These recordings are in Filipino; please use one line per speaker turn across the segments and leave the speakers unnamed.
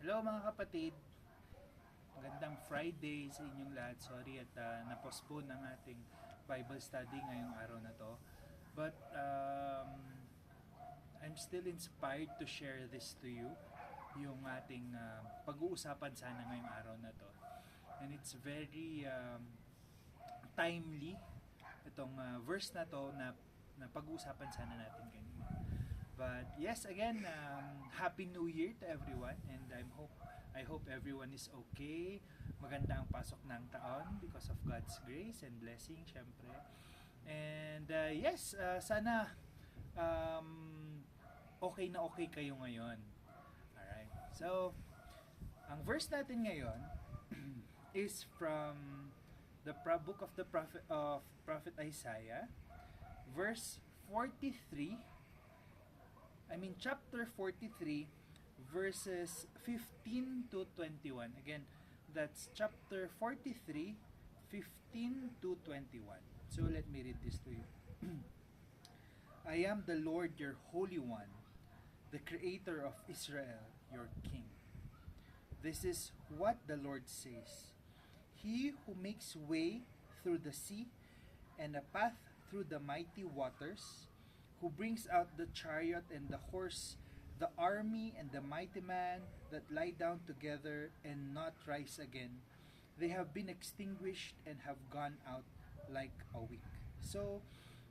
Hello mga kapatid, magandang Friday sa inyong lahat. Sorry at na-postpone ang ating Bible study ngayong araw na to. But I'm still inspired to share this to you, yung ating pag-uusapan sana ngayong araw na to. And it's very timely itong verse na to na pag-uusapan sana natin kanina. But yes, again, Happy New Year to everyone, and I hope everyone is okay. Maganda ang pasok ng taon because of God's grace and blessing, syempre. And yes, sana okay na okay kayo ngayon. Alright. So, ang verse natin ngayon is from the book of the prophet Isaiah, verse 43. Chapter 43, verses 15 to 21. Again, that's chapter 43, 15 to 21. So let me read this to you. I am the Lord your Holy One, the Creator of Israel, your King. This is what the Lord says. He who makes way through the sea and a path through the mighty waters, who brings out the chariot and the horse, the army and the mighty man that lie down together and not rise again. They have been extinguished and have gone out like a wick. So,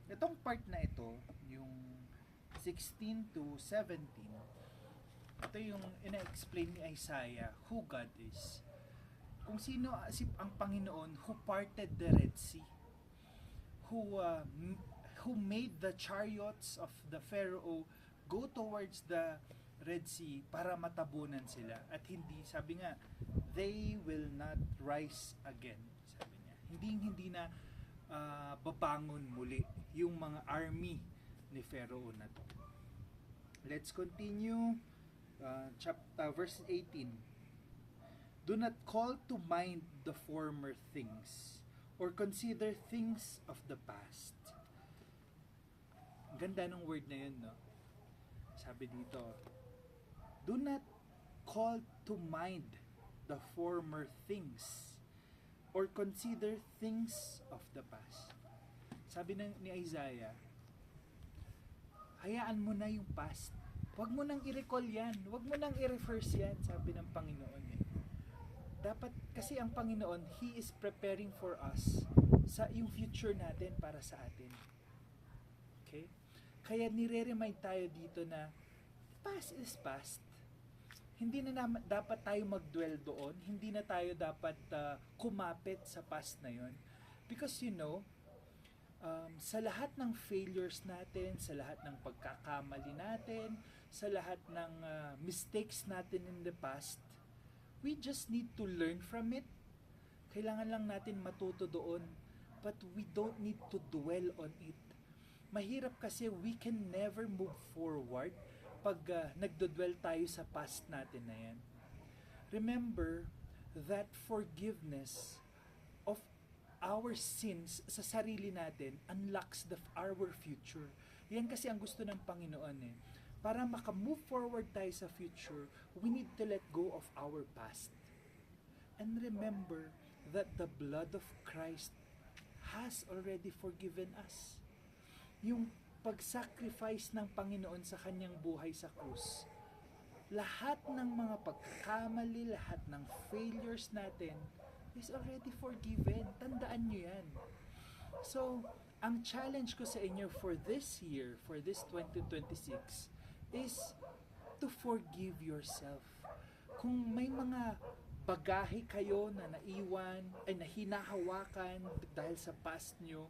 itong part na ito, yung 16 to 17, ito yung ina-explain ni Isaiah who God is. Kung sino ang Panginoon who parted the Red Sea, who made the chariots of the Pharaoh go towards the Red Sea para matabunan sila. At hindi, sabi nga, they will not rise again. Sabi niya. Hindi na babangon muli yung mga army ni Pharaoh na to. Let's continue. Verse 18. Do not call to mind the former things or consider things of the past. Ganda ng word na yun, no? Sabi dito, do not call to mind the former things or consider things of the past. Sabi ni Isaiah, hayaan mo na yung past. Huwag mo nang i-recall yan. Huwag mo nang i-reverse yan, sabi ng Panginoon eh. Dapat, kasi ang Panginoon, He is preparing for us sa yung future natin para sa atin. Okay? Kaya nire-remind tayo dito na past is past. Hindi na dapat tayo mag-dwell doon. Hindi na tayo dapat kumapit sa past na yon. Because sa lahat ng failures natin, sa lahat ng pagkakamali natin, sa lahat ng mistakes natin in the past, we just need to learn from it. Kailangan lang natin matuto doon. But we don't need to dwell on it. Mahirap kasi we can never move forward pag nagdodwell tayo sa past natin na yan. Remember that forgiveness of our sins sa sarili natin unlocks our future. Yan kasi ang gusto ng Panginoon eh. Para maka-move forward tayo sa future, we need to let go of our past. And remember that the blood of Christ has already forgiven us. Yung pag-sacrifice ng Panginoon sa kanyang buhay sa krus, lahat ng mga pagkakamali, lahat ng failures natin is already forgiven. Tandaan nyo yan. So, ang challenge ko sa inyo for this year, for this 2026, is to forgive yourself. Kung may mga bagahe kayo na naiwan, ay na hinahawakan dahil sa past nyo,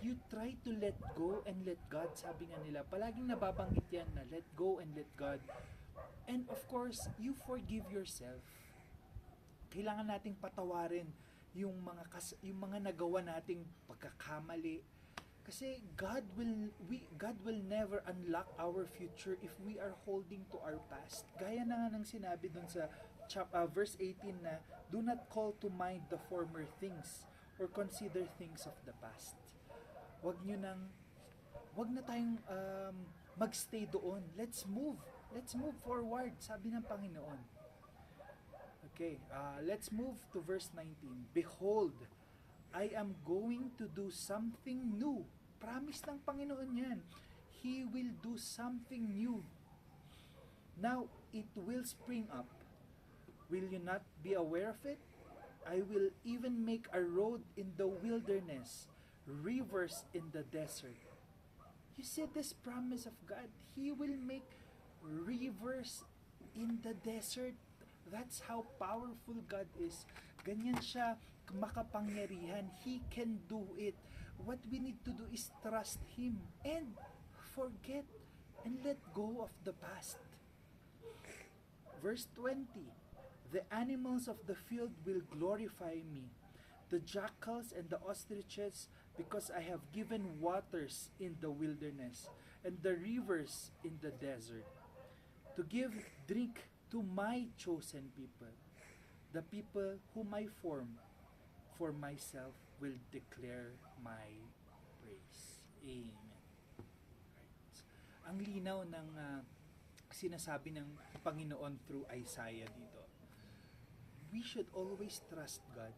you try to let go and let God. Sabi nga nila, palaging nababanggit yan na let go and let God. And of course, you forgive yourself. Kailangan nating patawarin yung mga nagawa nating pagkakamali. Kasi God will never unlock our future if we are holding to our past. Gaya na nga ng sinabi dun sa verse 18 na, do not call to mind the former things or consider things of the past. Wag na tayong magstay doon. Let's move forward, sabi ng Panginoon. Okay, let's move to verse 19. Behold, I am going to do something new. Promise ng Panginoon yan. He will do something new. Now, it will spring up. Will you not be aware of it? I will even make a road in the wilderness, rivers in the desert. You see this promise of God. He will make rivers in the desert. That's how powerful God is. Ganyan siya makapangyarihan. He can do it. What we need to do is trust Him and forget and let go of the past. Verse 20, the animals of the field will glorify me, the jackals and the ostriches, because I have given waters in the wilderness and the rivers in the desert, to give drink to my chosen people, the people whom I form for myself will declare my praise. Amen. Right. Ang linaw ng sinasabi ng Panginoon through Isaiah dito. We should always trust God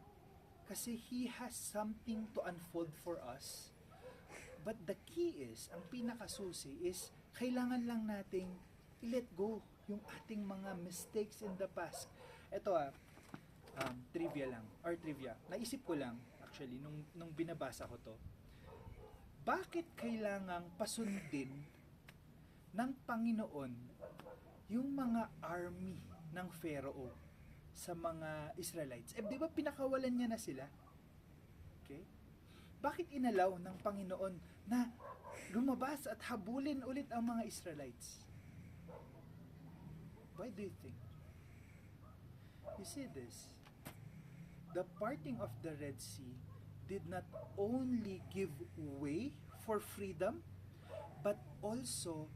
kasi He has something to unfold for us. But the key is, ang pinakasusi is, kailangan lang nating let go yung ating mga mistakes in the past. Ito trivia. Naisip ko lang, actually, nung binabasa ko to. Bakit kailangang pasundin ng Panginoon yung mga army ng Pharaoh sa mga Israelites? Di ba pinakawalan niya na sila? Okay? Bakit inalaw ng Panginoon na lumabas at habulin ulit ang mga Israelites? Why do you think? You see this? The parting of the Red Sea did not only give way for freedom, but also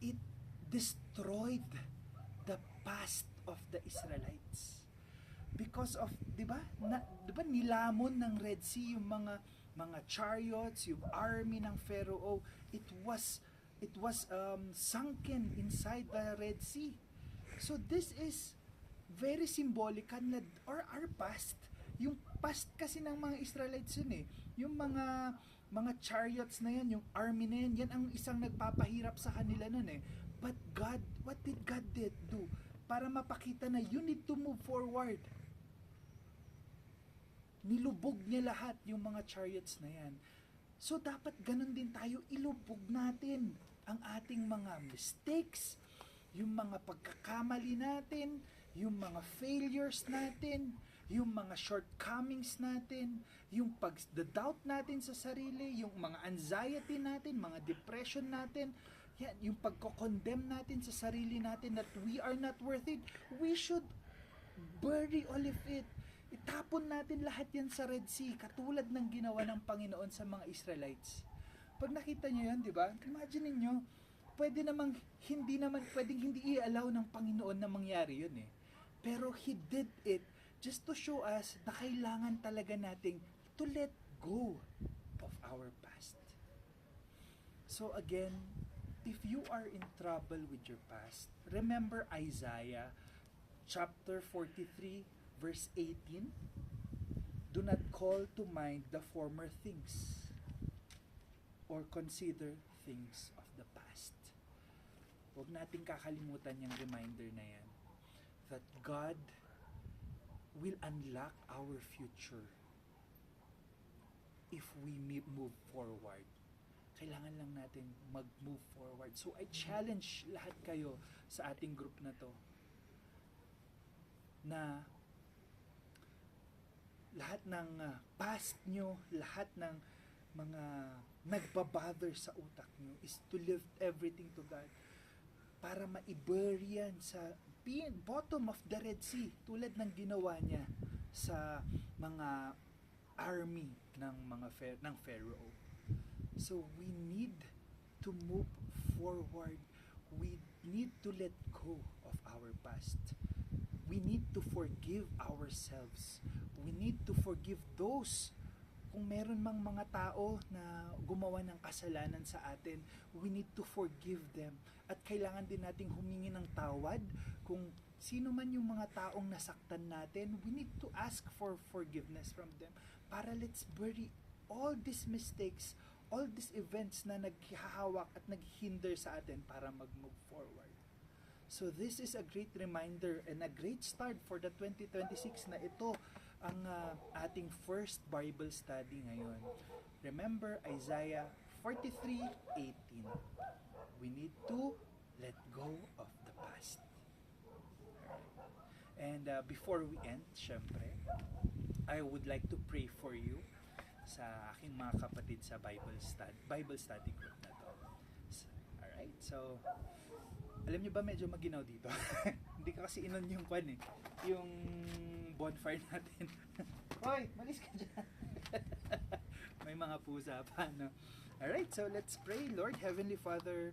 it destroyed the past of the Israelites. Because of, di ba nilamon ng Red Sea yung mga chariots, yung army ng Pharaoh, it was sunken inside the Red Sea. So this is very symbolic na our past. Yung past kasi ng mga Israelites yun yung mga chariots na yan, yung army na yan ang isang nagpapahirap sa kanila nun But God, what did God do? Para mapakita na you need to move forward. Nilubog niya lahat yung mga chariots na yan. So dapat ganun din tayo, ilubog natin ang ating mga mistakes, yung mga pagkakamali natin, yung mga failures natin, yung mga shortcomings natin, yung the-doubt natin sa sarili, yung mga anxiety natin, mga depression natin, yan, yung pagko-condemn natin sa sarili natin that we are not worth it. We should bury all of it. Itapon natin lahat yan sa Red Sea, katulad ng ginawa ng Panginoon sa mga Israelites. Pag nakita nyo yan, di ba? Imagine niyo, pwedeng hindi i-allow ng Panginoon na mangyari yun Pero He did it just to show us na kailangan talaga nating to let go of our past. So again, if you are in trouble with your past, remember Isaiah chapter 43 verse 18. Do not call to mind the former things or consider things of the past. Huwag nating kakalimutan yung reminder na yan that God will unlock our future if we move forward. Kailangan lang natin mag-move forward. So I challenge lahat kayo sa ating group na to na lahat ng past nyo, lahat ng mga nagbabother sa utak nyo is to lift everything to God para ma-bury yan sa bottom of the Red Sea tulad ng ginawa niya sa mga army ng Pharaoh. So we need to move forward. We need to let go of our past. We need to forgive ourselves. We need to forgive those. Kung meron mang mga tao na gumawa ng kasalanan sa atin, we need to forgive them. At kailangan din nating humingi ng tawad kung sino man yung mga taong nasaktan natin, we need to ask for forgiveness from them para let's bury all these mistakes, all these events na naghahawak at naghihinder sa atin para mag-move forward. So this is a great reminder and a great start for the 2026 na ito ang ating first Bible study ngayon. Remember Isaiah 43:18. We need to let go of the past. And before we end, syempre, I would like to pray for you sa aking mga kapatid sa Bible study group na to. Alright, so alam niyo ba medyo maginaw dito? Hindi ka kasi inon yung kwan eh. Yung bonfire natin. Hoy, malis ka dyan. May mga pusa pa, no? Alright, so let's pray. Lord, Heavenly Father,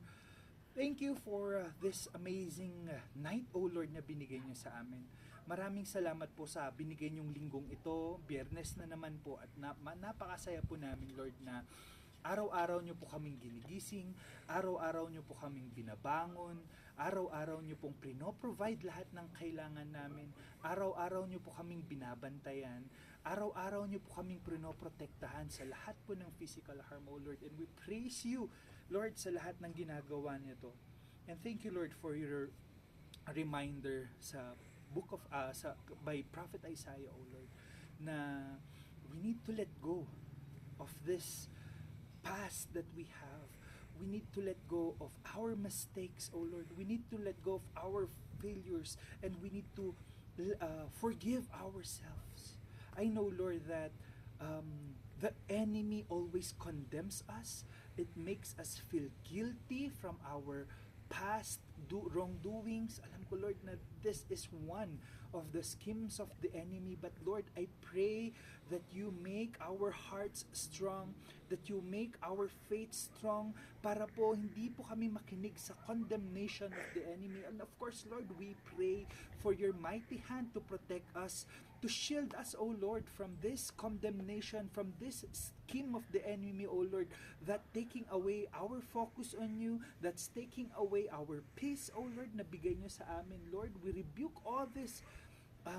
thank you for this amazing night, O Lord, na binigay niyo sa amin. Maraming salamat po sa binigay niyong linggong ito. Biyernes na naman po at napakasaya po namin, Lord, na araw-araw niyo po kaming ginigising, araw-araw niyo po kaming binabangon, araw-araw niyo pong provide lahat ng kailangan namin, araw-araw niyo po kaming binabantayan, araw-araw niyo po kaming protektahan sa lahat po ng physical harm, O Lord. And we praise you, Lord, sa lahat ng ginagawa niyo to. And thank you, Lord, for your reminder sa book of by Prophet Isaiah, O Lord, na we need to let go of this past that we have. We need to let go of our mistakes, O Lord. We need to let go of our failures, and we need to forgive ourselves. I know, Lord, that the enemy always condemns us. It makes us feel guilty from our past wrongdoings. Alam ko, Lord, na this is one of the schemes of the enemy. But Lord, I pray that you make our hearts strong, that you make our faith strong, para po hindi po kami makinig sa condemnation of the enemy. And of course, Lord, we pray for your mighty hand to protect us, to shield us, O Lord, from this condemnation, from this scheme of the enemy, O Lord, that taking away our focus on you, that's taking away our peace, O Lord, na bigay nyo sa amin, Lord. We rebuke all these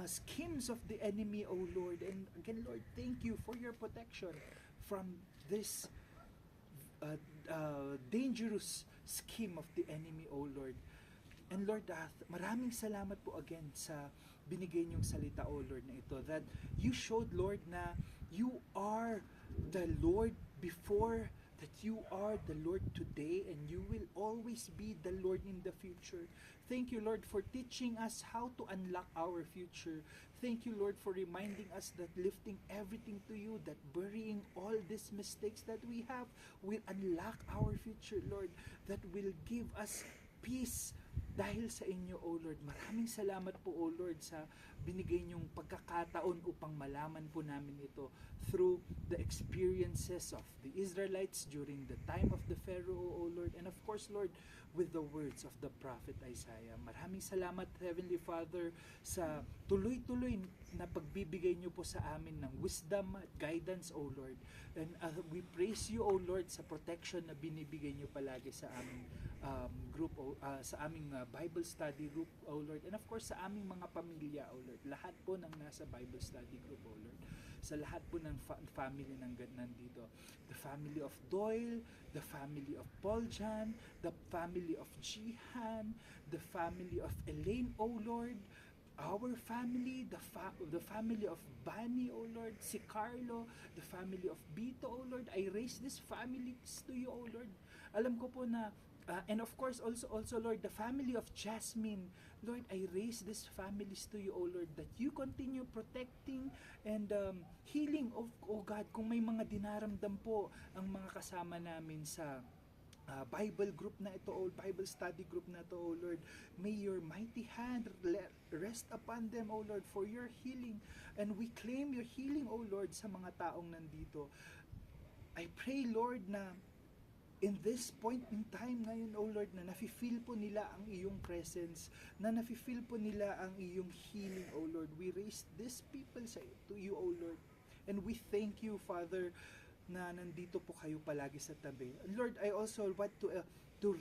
schemes of the enemy, O Lord. And again, Lord, thank you for your protection from this dangerous scheme of the enemy, O Lord. And Lord, maraming salamat po again sa binigay niyong salita, O Lord, na ito, that you showed, Lord, na you are the Lord before, that you are the Lord today, and you will always be the Lord in the future. Thank you, Lord, for teaching us how to unlock our future. Thank you, Lord, for reminding us that lifting everything to you, that burying all these mistakes that we have, will unlock our future, Lord, that will give us peace dahil sa inyo, O Lord. Maraming salamat po, O Lord, sa binigay niyong pagkakataon upang malaman po namin ito through the experiences of the Israelites during the time of the Pharaoh, O Lord, and of course, Lord, with the words of the prophet Isaiah. Maraming salamat, Heavenly Father, sa tuloy-tuloy na pagbibigay niyo po sa amin ng wisdom at guidance, O Lord. And we praise you, O Lord, sa protection na binibigay niyo palagi sa aming group, sa aming Bible study group, O Lord, and of course sa aming mga pamilya, O Lord, lahat po ng nasa Bible study group, O Lord, sa lahat po ng family ng nandito, the family of Doyle, the family of Paul Jan, the family of Jihan, the family of Elaine, O Lord, our family, the family of Bani, O Lord, si Carlo, the family of Bito, O Lord. I raise these families to you, O Lord. Alam ko po na and of course also Lord, the family of Jasmine, Lord, I raise these families to you, O Lord, that you continue protecting and healing of, O God, kung may mga dinaramdam po ang mga kasama namin sa Bible group na ito, O Bible study group na ito, O Lord. May your mighty hand rest upon them, O Lord, for your healing. And we claim your healing, O Lord, sa mga taong nandito. I pray, Lord, na in this point in time ngayon, O Lord, na nafe-feel po nila ang iyong presence, na nafe-feel po nila ang iyong healing, O Lord. We raise these people to you, O Lord. And we thank you, Father, na nandito po kayo palagi sa tabi. Lord, I also want to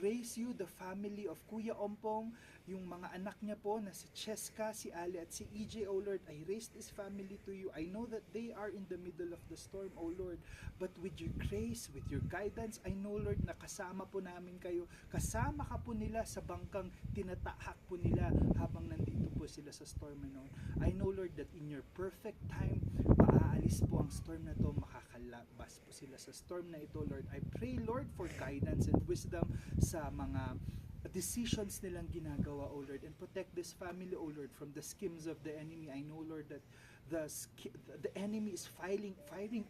raise you, the family of Kuya Ompong yung mga anak niya po na si Cheska, si Ali at si EJ, O Lord, I raise this family to you. I know that they are in the middle of the storm, O Lord, but with your grace, with your guidance, I know, Lord, na kasama po namin kayo. Kasama ka po nila sa bangkang tinatahak po nila habang nandito po sila sa storm na noon. I know, Lord, that in your perfect time, maaalis po ang storm na to, makakalabas po sila sa storm na ito, Lord. I pray, Lord, for guidance and wisdom sa mga decisions nilang ginagawa, O Lord, and protect this family, O Lord, from the schemes of the enemy. I know, Lord, that the enemy is firing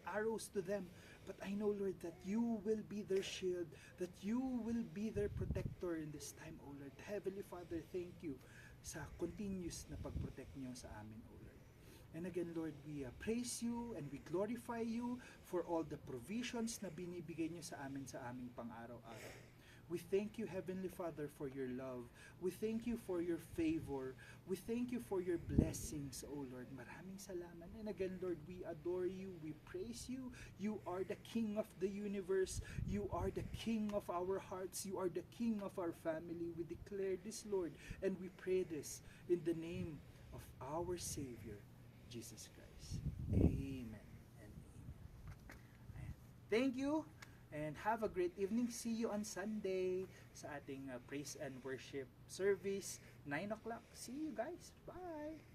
arrows to them, but I know, Lord, that you will be their shield, that you will be their protector in this time, O Lord. Heavenly Father, thank you sa continuous na pag-protect niyo sa amin, O Lord. And again, Lord, we praise you and we glorify you for all the provisions na binibigay niyo sa aming pang-araw-araw. We thank you, Heavenly Father, for your love. We thank you for your favor. We thank you for your blessings, O Lord. Maraming salamat. And again, Lord, we adore you. We praise you. You are the King of the universe. You are the King of our hearts. You are the King of our family. We declare this, Lord, and we pray this in the name of our Savior, Jesus Christ. Amen and amen. Thank you. And have a great evening. See you on Sunday sa ating praise and worship service, 9 o'clock. See you guys. Bye!